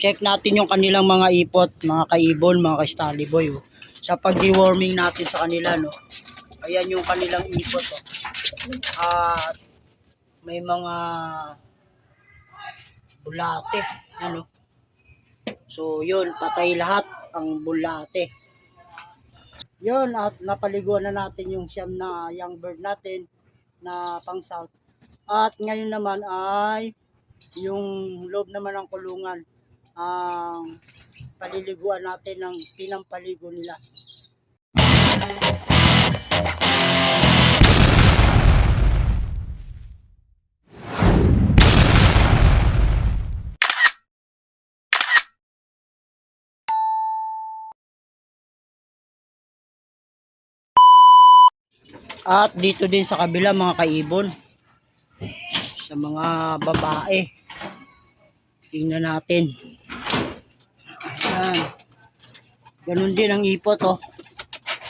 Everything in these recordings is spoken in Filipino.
check natin yung kanilang mga ipot, mga kaibon, mga ka-stally boy. Oh. Sa pag-deworming natin sa kanila, no. Ayan yung kanilang ipot, oh. At may mga bulate, ano. So, yun, patay lahat ang bulate. Yun, at napaliguan na natin yung siyam na young bird natin na pang south. At ngayon naman ay yung loob naman ng kulungan ang paliliguan natin ng pinampaligo nila. At dito din sa kabila mga kaibon, sa mga babae, tingnan natin. Ayan. Ganun din ang ipot, oh.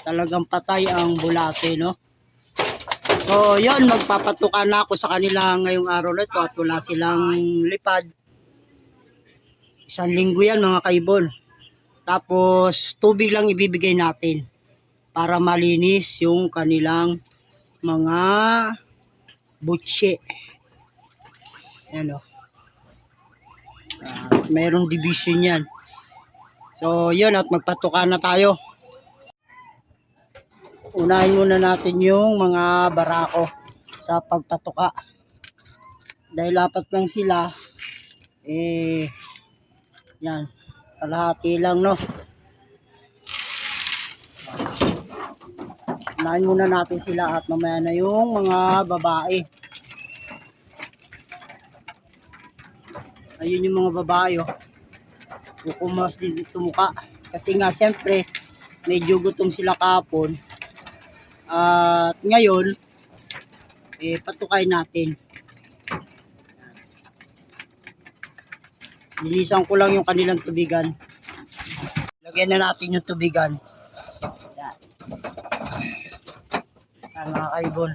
Talagang patay ang bulate, no? So, yun, magpapatuka na ako sa kanila ngayong araw na ito at wala silang lipad. Isang linggo yan mga kaibon. Tapos, tubig lang ibibigay natin para malinis yung kanilang mga butse. Ayan, oh. Mayroong division yan. So, yun, at magpatuka na tayo. Unahin muna natin yung mga barako sa pagpatuka. Dahil apat lang sila, yan, kalahati lang, no. Unahin muna natin sila at mamaya na yung mga babae. Ayun yung mga babae, oh. Kukumas din dito mukha. Kasi nga, siyempre, medyo gutom sila kahapon. At ngayon, patukay natin. Linisan ko lang yung kanilang tubigan. Lagyan na natin yung tubigan. Yan. Yan mga kaibon.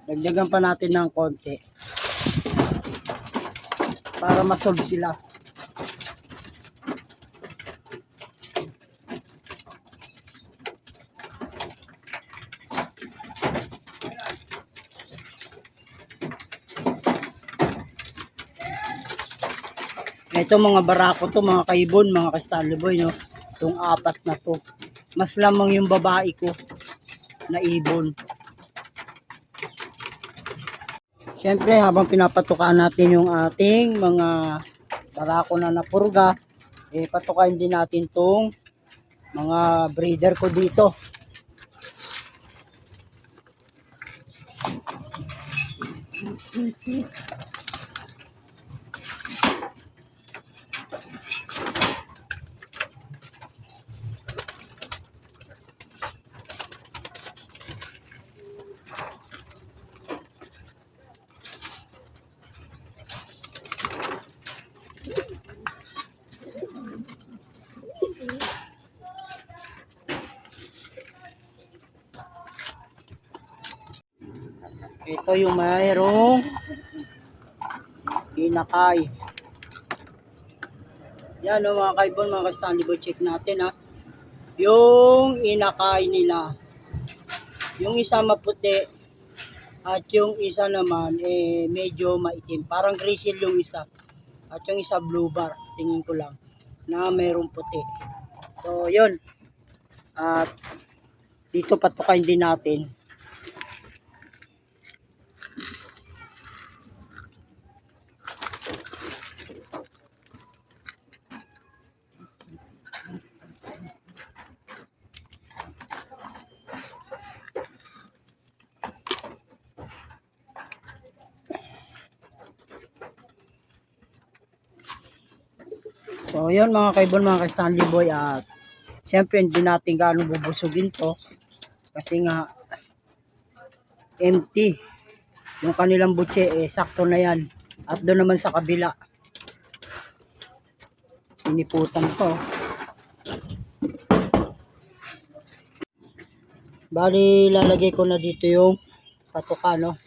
Dagdagan pa natin ng konti. Para masolve sila. Ito mga barako to mga kaibon, mga ka-stally boy, no. Itong apat na to. Mas lamang yung babae ko na ibon. Siyempre habang pinapatukan natin yung ating mga barako na napurga, patukain din natin tong mga breeder ko dito. Ito yung mayroong inakay. Yan o mga kaibon, mga ka-stally boy, check natin ha. Yung inakay nila. Yung isa maputi at yung isa naman medyo maitim. Parang grizzle yung isa. At yung isa blue bar, tingin ko lang, na mayroong puti. So yun. At dito patukain din natin. So yun mga kaibon, mga ka-stally boy, at siyempre hindi natin gaano bubusugin to kasi nga empty yung kanilang butse, sakto na yan. At doon naman sa kabila iniputan ko. Bali lalagay ko na dito yung patuka, no.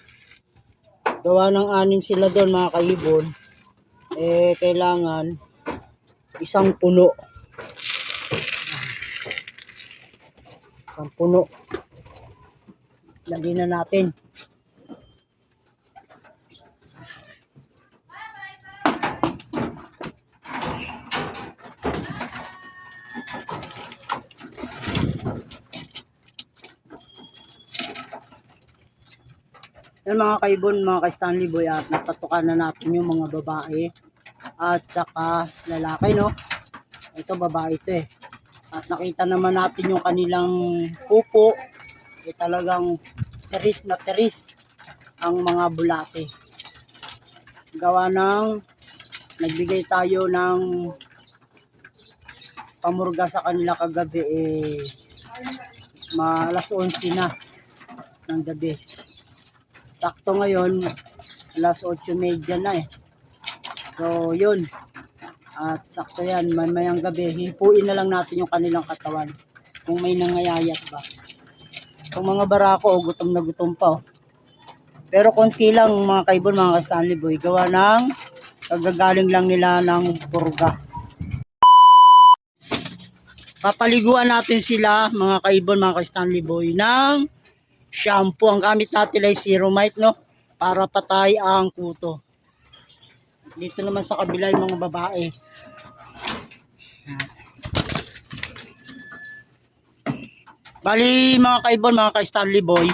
gawa ng 6 sila doon mga kaibon, kailangan isang puno. Isang puno. Lagyan na natin. Yan mga kaibon, mga ka-Stanley Boy, at napatukan na natin yung mga babae at saka lalaki, no? Ito babae ito At nakita naman natin yung kanilang pupo. Talagang teris na teris ang mga bulate. Gawa ng nagbigay tayo ng pamurga sa kanila kagabi, alas 11 na ng gabi. Sakto ngayon, alas 8:30 na So, yun. At sakto yan, mamayang gabi, hipuin na lang natin yung kanilang katawan. Kung may nangayayat ba. Kung mga barako, gutom na gutom pa. Pero konti lang mga kaibon, mga ka-Stanley Boy. Gawa ng kagagaling lang nila ng purga. Papaliguan natin sila, mga kaibon, mga ka-Stanley Boy, ng shampoo. Ang gamit natin ay Zeromite, no? Para patay ang kuto. Dito naman sa kabila yung mga babae. Bali mga kaibon, mga ka-Stanley Boy,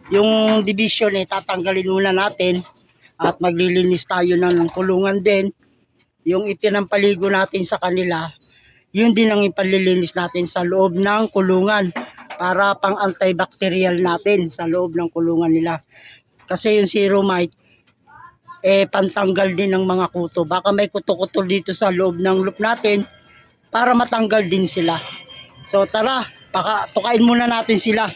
yung division tatanggalin muna natin at maglilinis tayo ng kulungan din. Yung ipinampaligo natin sa kanila, yun din ang ipalilinis natin sa loob ng kulungan para pang antibacterial natin sa loob ng kulungan nila. Kasi yung Zeromite, pantanggal din ng mga kuto. Baka may kuto-kuto dito sa loob ng loop natin para matanggal din sila. So tara, tukain muna natin sila.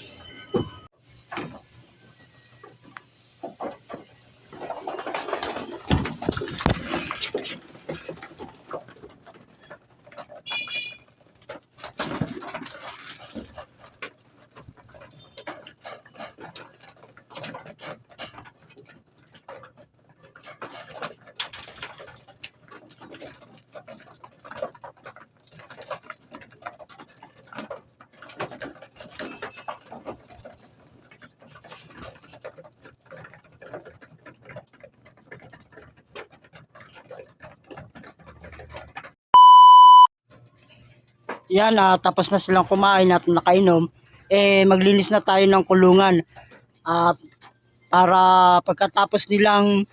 Yan, tapos na silang kumain at nakainom, maglinis na tayo ng kulungan. At para pagkatapos nilang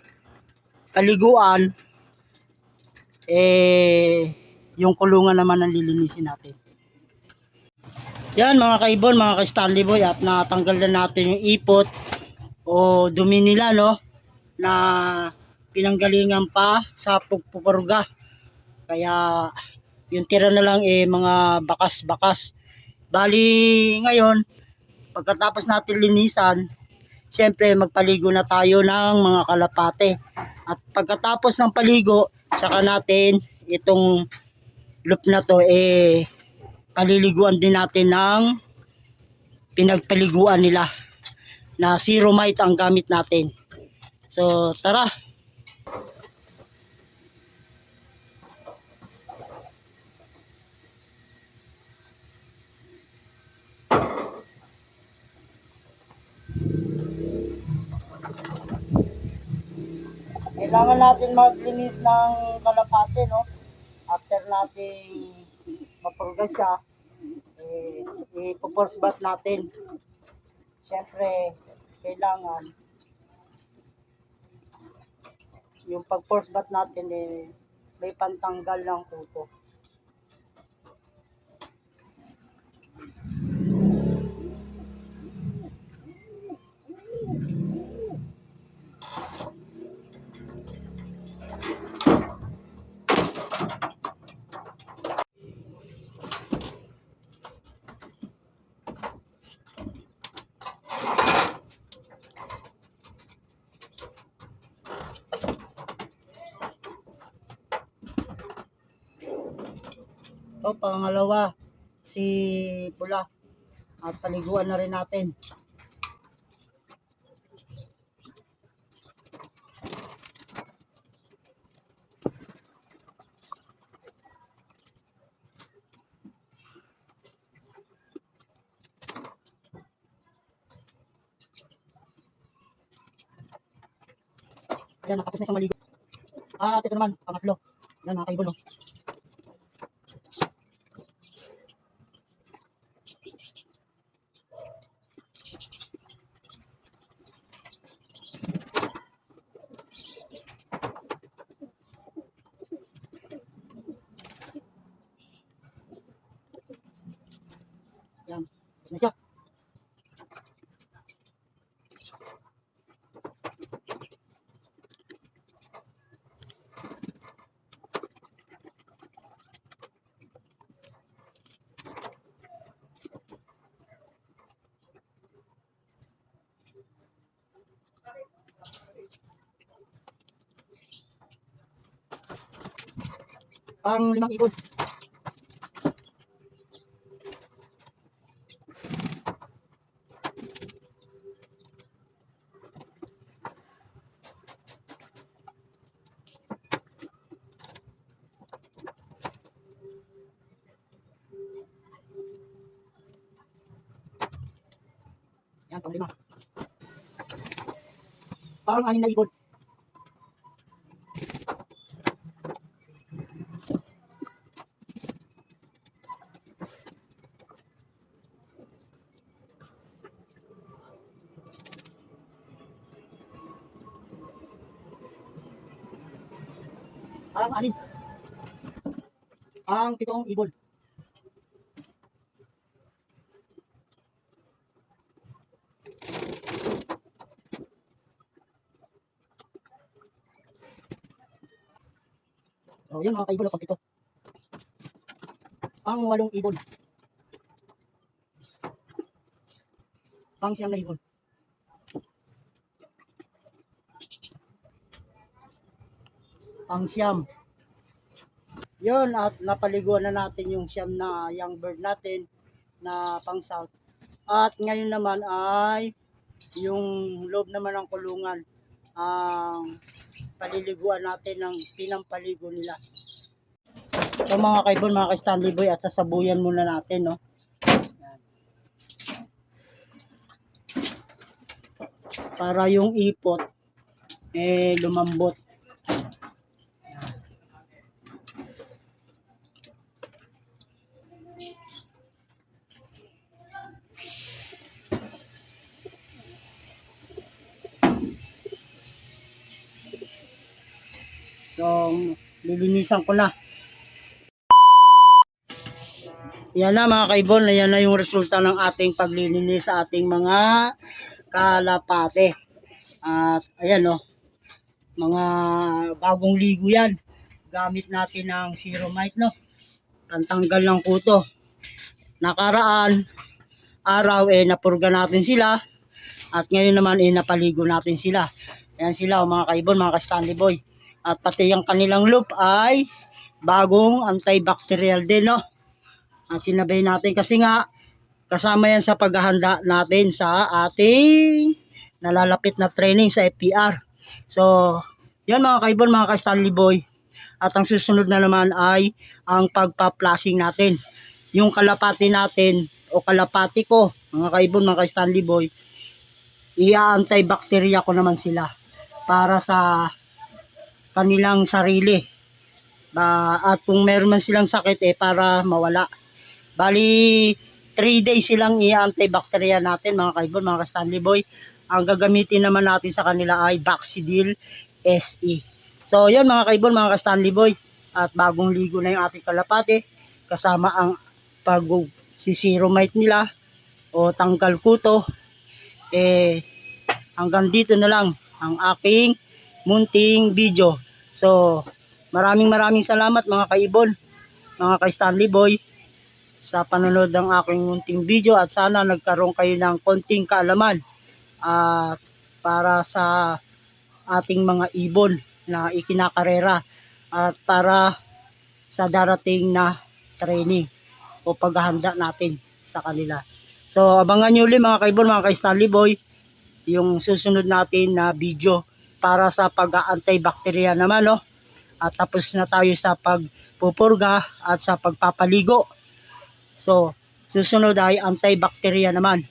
paliguan, yung kulungan naman ang lilinisin natin. Yan mga kaibon, mga ka-Stanley Boy, at natanggal na natin yung ipot o dumi nila, no? Na pinanggalingan pa sa pupurga. Kaya yung tira na lang mga bakas-bakas. Bali ngayon, pagkatapos natin linisan, siyempre magpaligo na tayo ng mga kalapate. At pagkatapos ng paligo, saka natin itong loop na to paliliguan din natin ng pinagpaliguan nila na Zeromite ang gamit natin. So tara. Kailangan natin maglinis ng kalapate, no? After natin mapurga siya, ipo-force bath natin. Siyempre, kailangan yung pag-force bath natin may pantanggal ng kuto. So, pangalawa, si pula. At paliguan na rin natin. Ayan, nakapos na isang maligo. At ito naman, pangatlo. Ayan mga kaibon, oh. Ayan, tapos na siya. Pang 5 ibon. Ayan, pang 5. Pang 6 na ibon. Pang 6. Pang 7 ibon. So, yan mga kaibon, pang 7. Pang 8 ibon. Pang 9 na ibon. Pang 9. Yun, at napaliguan na natin yung 9 na young bird natin na pang south. At ngayon naman ay yung loob naman ng kulungan ang paliliguan natin ng pinampaligo nila. So mga kaibon, mga ka-Stanley Boy, at sasabuyan muna natin, no. Yan. Para yung ipot lumambot. So, lilinisan ko na. Yan na mga kaibon, yan na yung resulta ng ating paglilinis sa ating mga kalapate. At ayan, no, mga bagong ligo yan. Gamit natin ng Zeromite, no. Pantanggal ng kuto. Nakaraan araw napurga natin sila. At ngayon naman napaligo natin sila. Ayan sila, mga kaibon, mga ka-Stanley Boy. At pati yung kanilang loop ay bagong antibacterial din, no. At sinabay natin kasi nga kasama yan sa paghahanda natin sa ating nalalapit na training sa FPR. So, yan mga kaibon, mga ka-Stanley Boy. At ang susunod na naman ay ang pagpa-flushing natin. Yung kalapati natin o kalapati ko, mga kaibon, mga ka-Stanley Boy, i-antibacteria ko naman sila para sa kanilang sarili. At kung meron man silang sakit para mawala. Bali 3 days silang i-antibacteria natin, mga kaibon, mga ka-Stanley Boy. Ang gagamitin naman natin sa kanila ay Baxidil SE. So yun mga kaibon, mga ka-Stanley Boy. At bagong ligo na yung ating kalapate kasama ang pag-Zeromite nila o tanggal kuto. Hanggang dito na lang ang aking munting video. So, maraming salamat mga kaibon, mga ka-Stanley Boy, sa panonood ng aking munting video, at sana nagkaroon kayo ng konting kaalaman at para sa ating mga ibon na ikinakarera at para sa darating na training o paghahanda natin sa kanila. So, abangan nyo ulit mga kaibon, mga ka-Stanley Boy, yung susunod natin na video para sa pag-antibacteria naman, no. At tapos na tayo sa pagpupurga at sa pagpapaligo. So, susunod ay antibacteria naman.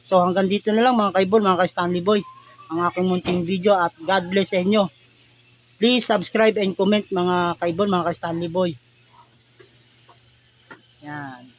So, hanggang dito na lang mga kaibon, mga ka-Stanley Boy, ang aking munting video, at God bless sa inyo. Please subscribe and comment mga kaibon, mga ka-Stanley Boy. Yan.